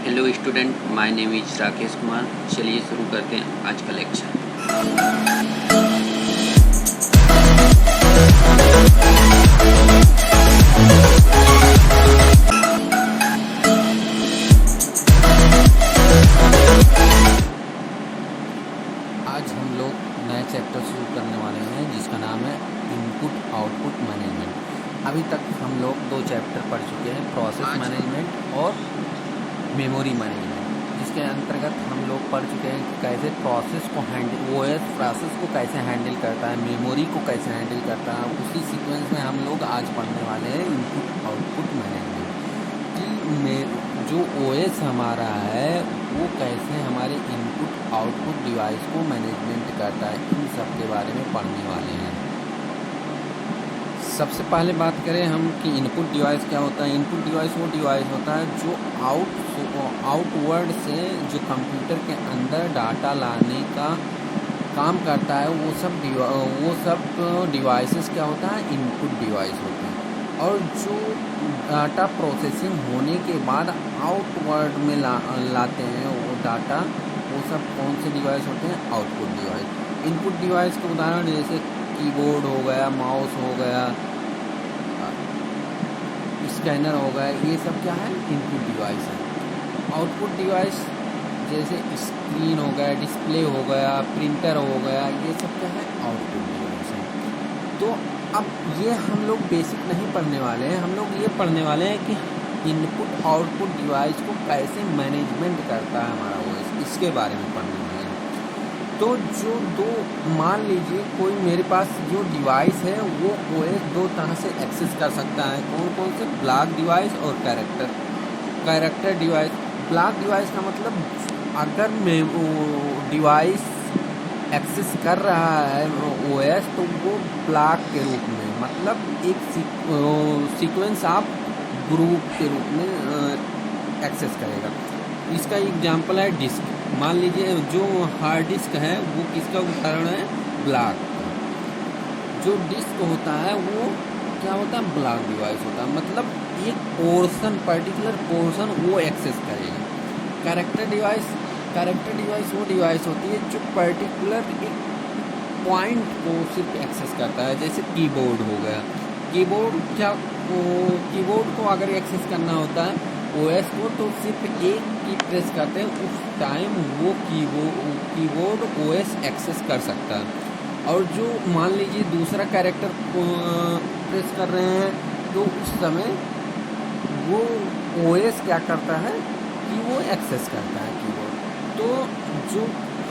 Hello student, my name is Rakesh Kumar. चलिए शुरू करते हैं आज का लेक्चर। आज हम लोग नया चैप्टर शुरू करने वाले हैं जिसका नाम है इनपुट आउटपुट मैनेजमेंट। अभी तक हम लोग 2 चैप्टर पढ़ चुके हैं, प्रोसेस मैनेजमेंट और मेमोरी मैनेजमेंट, जिसके अंतर्गत हम लोग पढ़ चुके हैं कि कैसे प्रोसेस को ओएस प्रोसेस को कैसे हैंडल करता है, मेमोरी को कैसे हैंडल करता है। उसी सीक्वेंस में हम लोग आज पढ़ने वाले हैं इनपुट आउटपुट मैनेजमेंट कि जो ओएस हमारा है वो कैसे हमारे इनपुट आउटपुट डिवाइस को मैनेजमेंट करता है, इन सब के बारे में पढ़ने वाले हैं। सबसे पहले बात करें हम कि इनपुट डिवाइस क्या होता है। इनपुट डिवाइस वो डिवाइस होता है जो आउटवर्ड से जो कंप्यूटर के अंदर डाटा लाने का काम करता है, वो सब डिवाइसेस क्या होता है, इनपुट डिवाइस होते हैं। और जो डाटा प्रोसेसिंग होने के बाद आउटवर्ड में लाते हैं वो डाटा, वो सब कौन से डिवाइस होते हैं, आउटपुट डिवाइस। इनपुट डिवाइस के उदाहरण जैसे कीबोर्ड हो गया, माउस हो गया, स्कैनर हो गया, ये सब क्या है, इनपुट डिवाइस है। आउटपुट डिवाइस जैसे स्क्रीन हो गया, डिस्प्ले हो गया, प्रिंटर हो गया, ये सब क्या है, आउटपुट डिवाइस है। तो अब ये हम लोग बेसिक नहीं पढ़ने वाले हैं, हम लोग ये पढ़ने वाले हैं कि इनपुट आउटपुट डिवाइस को कैसे मैनेजमेंट करता है हमारा ओएस, इसके बारे में पढ़ने वाले हैं। तो मान लीजिए कोई मेरे पास जो डिवाइस है वो ओएस 2 तरह से एक्सेस कर सकता है। कौन कौन से, ब्लॉक डिवाइस और कैरेक्टर डिवाइस। ब्लॉक डिवाइस का मतलब अगर मैं डिवाइस एक्सेस कर रहा है ओएस तो वो ब्लॉक के रूप में, मतलब एक सीक्वेंस ऑफ ग्रुप के रूप में एक्सेस करेगा। इसका एग्जांपल है डिस्क। मान लीजिए जो हार्ड डिस्क है वो किसका उदाहरण है, ब्लॉक। जो डिस्क होता है वो क्या होता है, ब्लॉक डिवाइस होता है, मतलब एक पोर्शन, पर्टिकुलर पोर्शन वो एक्सेस करेगा। कैरेक्टर डिवाइस वो डिवाइस होती है जो पर्टिकुलर एक पॉइंट को सिर्फ एक्सेस करता है। जैसे कीबोर्ड हो गया, कीबोर्ड को अगर एक्सेस करना होता है ओएस को तो सिर्फ एक की प्रेस करते हैं, उस टाइम वो कीबोर्ड ओएस एक्सेस कर सकता है। और जो मान लीजिए दूसरा कैरेक्टर को प्रेस कर रहे हैं तो उस समय वो ओएस क्या करता है कि वो एक्सेस करता है कीबोर्ड। तो जो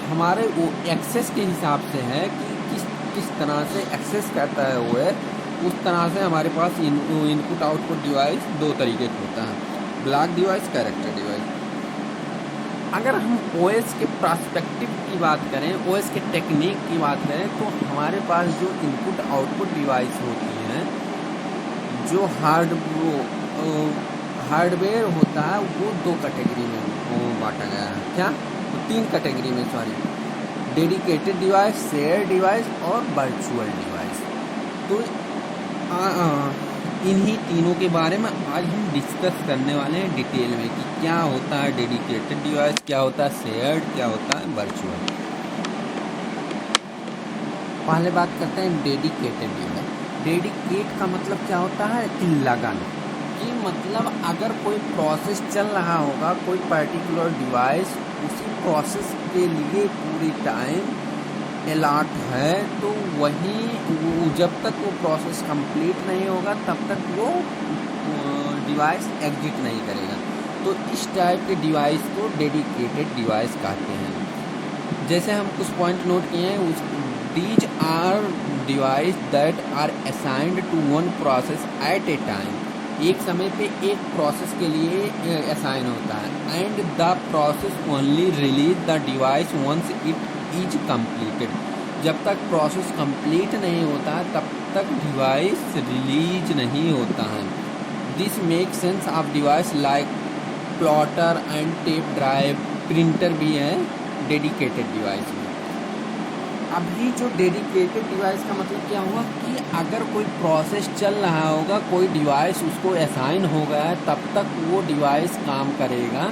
हमारे वो एक्सेस के हिसाब से है कि किस तरह से एक्सेस करता है ओएस, उस तरह से हमारे पास इनपुट आउटपुट डिवाइस 2 तरीके का होता है, ब्लॉक डिवाइस, कैरेक्टर डिवाइस। अगर हम ओएस के पर्सपेक्टिव की बात करें, ओएस के टेक्निक की बात करें, तो हमारे पास जो इनपुट आउटपुट डिवाइस होती हैं, जो हार्डवेयर होता है वो 2 कैटेगरी में बांटा गया है। क्या, 3 कैटेगरी में, डेडिकेटेड डिवाइस, शेयर डिवाइस और वर्चुअल डिवाइस। तो इन्हीं तीनों के बारे में आज हम डिस्कस करने वाले हैं डिटेल में कि क्या होता है डेडिकेटेड डिवाइस, क्या होता है शेयर्ड, क्या होता है वर्चुअल। पहले बात करते हैं डेडिकेटेड डिवाइस। डेडिकेट का मतलब क्या होता है कि लगन, कि मतलब अगर कोई प्रोसेस चल रहा होगा, कोई पर्टिकुलर डिवाइस उसी प्रोसेस के लिए पूरी टाइम अलॉट है, तो वहीं जब तक वो प्रोसेस कंप्लीट नहीं होगा तब तक वो डिवाइस एग्जिट नहीं करेगा। तो इस टाइप के डिवाइस को डेडिकेटेड डिवाइस कहते हैं। जैसे हम कुछ पॉइंट नोट किए हैं, these are device that are assigned to one process at a time. एक समय पे एक प्रोसेस के लिए असाइन होता है। And the process only release the device once it is completed. जब तक प्रोसेस कंप्लीट नहीं होता है तब तक डिवाइस रिलीज नहीं होता है। This make sense of device like plotter and tape drive, printer भी है डेडिकेटेड डिवाइस में। अभी जो डेडिकेटेड डिवाइस का मतलब क्या हुआ कि अगर कोई प्रोसेस चल रहा होगा, कोई डिवाइस उसको असाइन हो गया है, तब तक वो डिवाइस काम करेगा।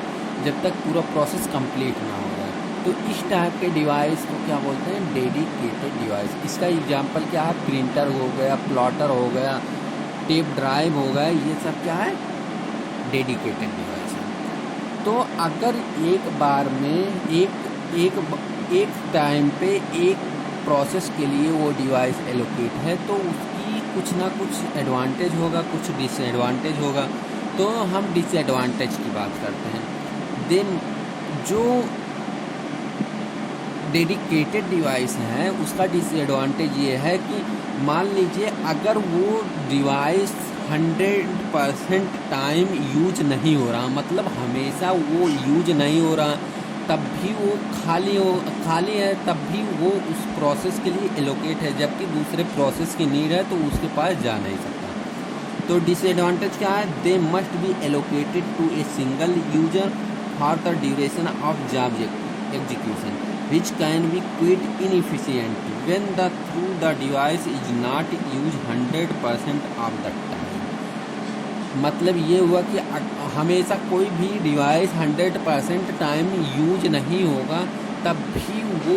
जब तक पूरा प्रोसेस कंप्लीट ना हो जाए। तो इस टाइप के डिवाइस को क्या बोलते हैं, डेडिकेटेड डिवाइस। इसका एग्जांपल क्या है, प्रिंटर हो गया, प्लॉटर हो गया, टेप ड्राइव हो गया, ये सब क्या है, डेडिकेटेड डिवाइस है। तो अगर एक बार में एक टाइम पे एक प्रोसेस के लिए वो डिवाइस एलोकेट है तो उसकी कुछ ना कुछ एडवांटेज होगा, कुछ डिसएडवांटेज होगा। तो हम डिसएडवांटेज की बात करते हैं। देन जो डेडिकेटेड डिवाइस है उसका डिसएडवांटेज ये है कि मान लीजिए अगर वो डिवाइस 100% टाइम यूज नहीं हो रहा, मतलब हमेशा वो यूज नहीं हो रहा, तब भी वो खाली है, तब भी वो उस प्रोसेस के लिए एलोकेट है, जबकि दूसरे प्रोसेस की नीड है तो उसके पास जा नहीं सकता। तो डिसएडवांटेज क्या है, they must be allocated to a single user for the duration of job execution which can be quite inefficient when the device is not used 100% of the time। मतलब ये हुआ कि हमेशा कोई भी डिवाइस 100% टाइम यूज नहीं होगा, तब भी वो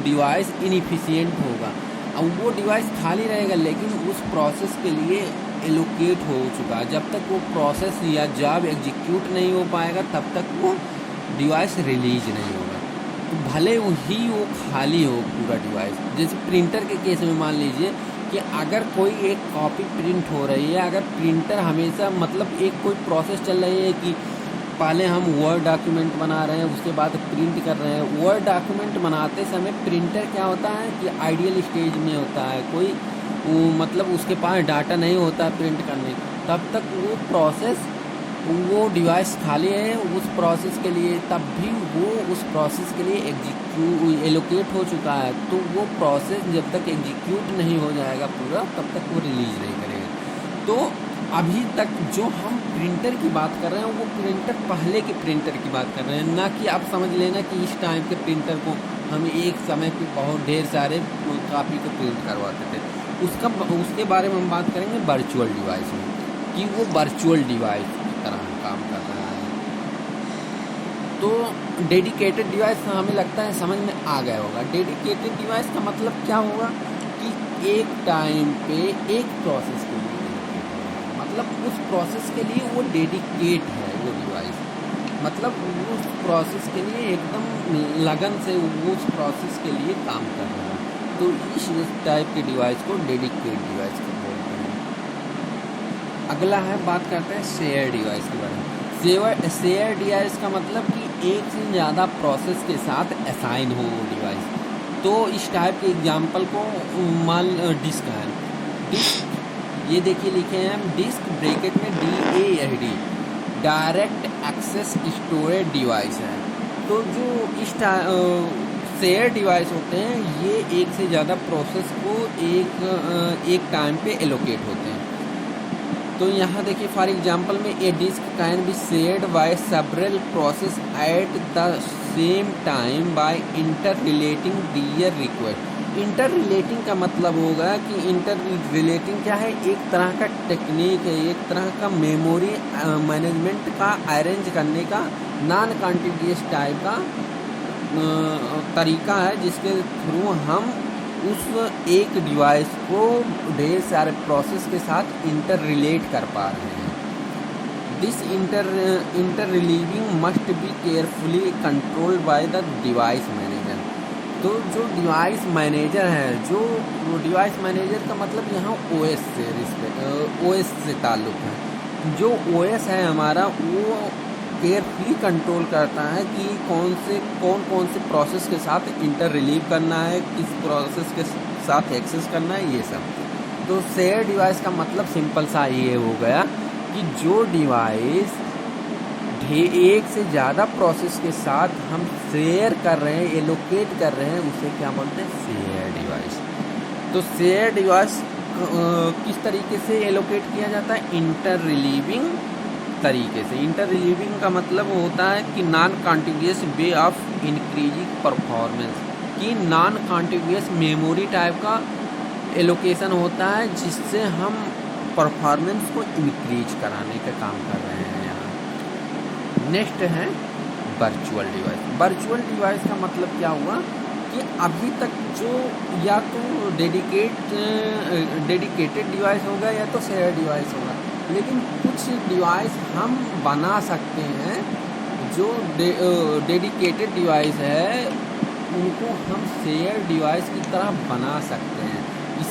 डिवाइस इनएफिशिएंट होगा। अब वो डिवाइस खाली रहेगा लेकिन उस प्रोसेस के लिए एलोकेट हो चुका। जब तक वो प्रोसेस या जॉब एग्जीक्यूट नहीं हो पाएगा तब तक वो डिवाइस रिलीज नहीं होगा। तो भले ही वो खाली हो पूरा डिवाइस। जैसे प्रिंटर के केस में मान लीजिए कि अगर कोई एक कॉपी प्रिंट हो रही है, अगर प्रिंटर हमेशा मतलब एक कोई प्रोसेस चल रही है कि पहले हम वर्ड डॉक्यूमेंट बना रहे हैं, उसके बाद प्रिंट कर रहे हैं। वर्ड डॉक्यूमेंट बनाते समय प्रिंटर क्या होता है कि आइडियल स्टेज में होता है, कोई मतलब उसके पास डाटा नहीं होता प्रिंट करने, तब तक वो प्रोसेस वो डिवाइस खाली है उस प्रोसेस के लिए, तब भी वो उस प्रोसेस के लिए एलोकेट हो चुका है। तो वो प्रोसेस जब तक एग्जीक्यूट नहीं हो जाएगा पूरा तब तक वो रिलीज नहीं करेगा। तो अभी तक जो हम प्रिंटर की बात कर रहे हैं वो प्रिंटर पहले के प्रिंटर की बात कर रहे हैं, ना कि आप समझ लेना कि इस टाइम के प्रिंटर को हम एक समय पे बहुत ढेर सारे कापी को प्रिंट करवाते थे। उसके बारे में हम बात करेंगे वर्चुअल डिवाइस में, कि वो वर्चुअल डिवाइस की तरह काम कर रहा है। तो डेडिकेटेड डिवाइस हमें लगता है समझ में आ गया होगा। डेडिकेटेड डिवाइस का मतलब क्या होगा कि एक टाइम पे एक प्रोसेस के लिए, मतलब उस प्रोसेस के लिए वो डेडिकेट है वो डिवाइस, मतलब उस प्रोसेस के लिए एकदम लगन से वो उस प्रोसेस के लिए काम कर रहा है। तो इस टाइप के डिवाइस को डेडिकेटेड डिवाइस को बोलते हैं। अगला है, बात करते हैं शेयर डिवाइस के बारे में। शेयर डिवाइस का मतलब कि एक से ज़्यादा प्रोसेस के साथ असाइन हो वो डिवाइस। तो इस टाइप के एग्जांपल को मान डिस्क है, डिस्क ये देखिए लिखे हैं हम, डिस्क ब्रैकेट में DAD direct access storage device है। तो जो इस शेयर डिवाइस होते हैं ये एक से ज़्यादा प्रोसेस को एक टाइम पे एलोकेट होते हैं। तो यहाँ देखिए फॉर एग्जांपल में a disk can be shared by several process at the same time by interrelating their request. Interrelating का मतलब होगा कि इंटर रिलेटिंग क्या है, एक तरह का टेक्निक है, एक तरह का मेमोरी मैनेजमेंट का अरेंज करने का नॉन कॉन्टिग्यूअस टाइप का तरीका है, जिसके थ्रू हम उस एक डिवाइस को ढेर सारे प्रोसेस के साथ इंटर रिलेट कर पा रहे हैं। This inter relieving must be carefully controlled by the device manager. तो जो डिवाइस मैनेजर है, जो डिवाइस मैनेजर का मतलब यहाँ OS से ताल्लुक़ है। जो OS है हमारा वो केयरफुली कंट्रोल करता है कि कौन से प्रोसेस के साथ इंटर रिलीव करना है, किस प्रोसेस के साथ एक्सेस करना है, ये सब। तो शेयर डिवाइस का मतलब सिंपल सा ये हो गया कि जो डिवाइस एक से ज़्यादा प्रोसेस के साथ हम शेयर कर रहे हैं, एलोकेट कर रहे हैं, उसे क्या बोलते हैं, शेयर डिवाइस। तो शेयर डिवाइस किस तरीके से एलोकेट किया जाता है, इंटर रिलीविंग तरीके से। इंटर रिलीविंग का मतलब होता है कि non contiguous way of increasing performance, कि नॉन कॉन्टिग्यूअस मेमोरी टाइप का एलोकेशन होता है जिससे हम परफॉर्मेंस को इंक्रीज कराने का काम कर रहे हैं यहाँ। नेक्स्ट है वर्चुअल डिवाइस। वर्चुअल डिवाइस का मतलब क्या हुआ कि अभी तक जो या तो डेडिकेटेड डिवाइस होगा या तो शेयर डिवाइस होगा, लेकिन कुछ डिवाइस हम बना सकते हैं जो डेडिकेटेड डिवाइस है उनको हम शेयर डिवाइस की तरह बना सकते हैं। इस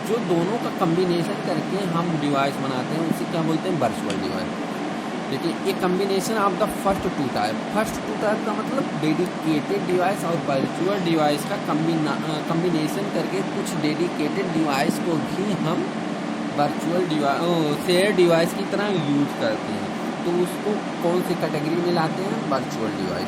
जो दोनों का कम्बिनेशन करके हम डिवाइस बनाते हैं उसे क्या बोलते हैं, वर्चुअल डिवाइस। देखिए, ये combination of the first two type का मतलब डेडिकेटेड डिवाइस और वर्चुअल डिवाइस का कम्बिनेशन करके कुछ डेडिकेटेड डिवाइस को भी हम वर्चुअल डिवाइस शेयर डिवाइस की तरह यूज करते हैं, तो उसको कौन सी कैटेगरी में लाते हैं, virtual device.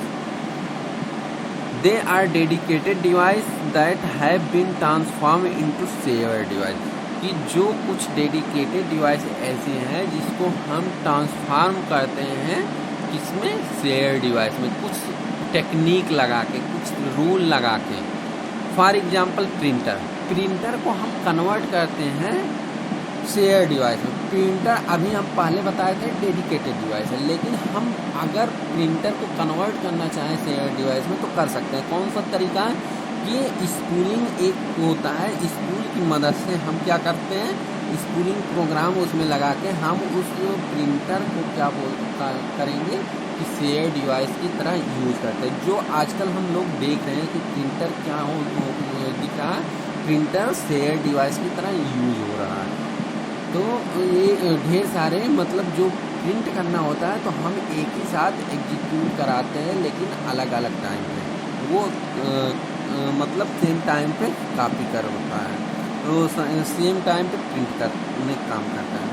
They are dedicated device that have been transform into share device, कि जो कुछ डेडिकेटेड डिवाइस ऐसे हैं जिसको हम ट्रांसफॉर्म करते हैं किसमें, शेयर डिवाइस में, कुछ टेक्निक लगा के, कुछ रूल लगा के। फॉर एग्जांपल प्रिंटर को हम कन्वर्ट करते हैं शेयर डिवाइस में। प्रिंटर अभी हम पहले बताए थे डेडिकेटेड डिवाइस है, लेकिन हम अगर प्रिंटर को कन्वर्ट करना चाहें शेयर डिवाइस में तो कर सकते हैं। कौन सा तरीका है, ये स्पूलिंग एक होता है, स्पूल की मदद से हम क्या करते हैं, स्पूलिंग प्रोग्राम उसमें लगा के हम उस प्रिंटर को क्या करेंगे कि शेयर डिवाइस की तरह यूज करते हैं। जो आजकल हम लोग देख रहे हैं कि प्रिंटर क्या दिख रहा है, प्रिंटर शेयर डिवाइस की तरह यूज हो रहा है। तो ये ढेर सारे मतलब जो प्रिंट करना होता है तो हम एक ही साथ एग्जीक्यूट कराते हैं, लेकिन अलग अलग टाइम पे वो मतलब सेम टाइम पे कॉपी कर होता है, तो सेम टाइम पे प्रिंट करने का काम करता है।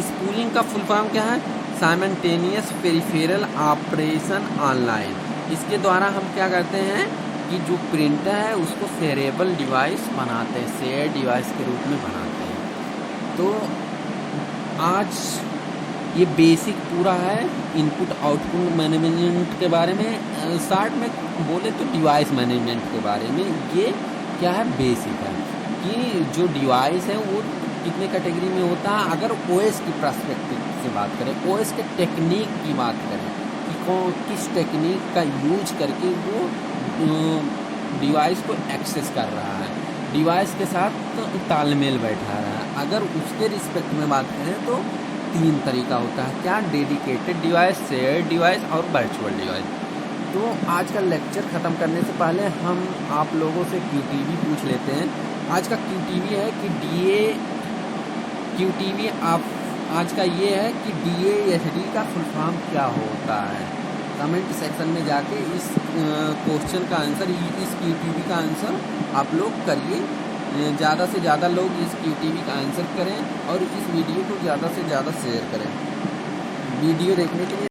स्पूलिंग का फुल फॉर्म क्या है, साइमल्टेनियस पेरिफेरल ऑपरेशन ऑनलाइन। इसके द्वारा हम क्या करते हैं कि जो प्रिंटर है उसको शेयरेबल डिवाइस बनाते हैं, शेयर डिवाइस के रूप में बनाते हैं। तो आज ये बेसिक पूरा है इनपुट आउटपुट मैनेजमेंट के बारे में। शॉर्ट में बोले तो डिवाइस मैनेजमेंट के बारे में ये क्या है, बेसिक है कि जो डिवाइस है वो कितने कैटेगरी में होता है। अगर ओएस की पर्सपेक्टिव से बात करें, ओएस के टेक्निक की बात करें कि किस टेक्निक का यूज करके वो डिवाइस को एक्सेस कर रहा है, डिवाइस के साथ तालमेल बैठा रहा है। अगर उसके रिस्पेक्ट में बात करें तो 3 तरीका होता है, क्या, डेडिकेटेड डिवाइस, शेयर डिवाइस और वर्चुअल डिवाइस। तो आज का लेक्चर ख़त्म करने से पहले हम आप लोगों से QTV पूछ लेते हैं। आज का QTV है कि QTV आज का ये है कि DASD का फुल फॉर्म क्या होता है। कमेंट सेक्शन में जाके इस क्वेश्चन का आंसर, इस QTV का आंसर आप लोग करिए। ज़्यादा से ज़्यादा लोग इस QTV का आंसर करें और इस वीडियो को ज़्यादा से ज़्यादा शेयर करें। वीडियो देखने के लिए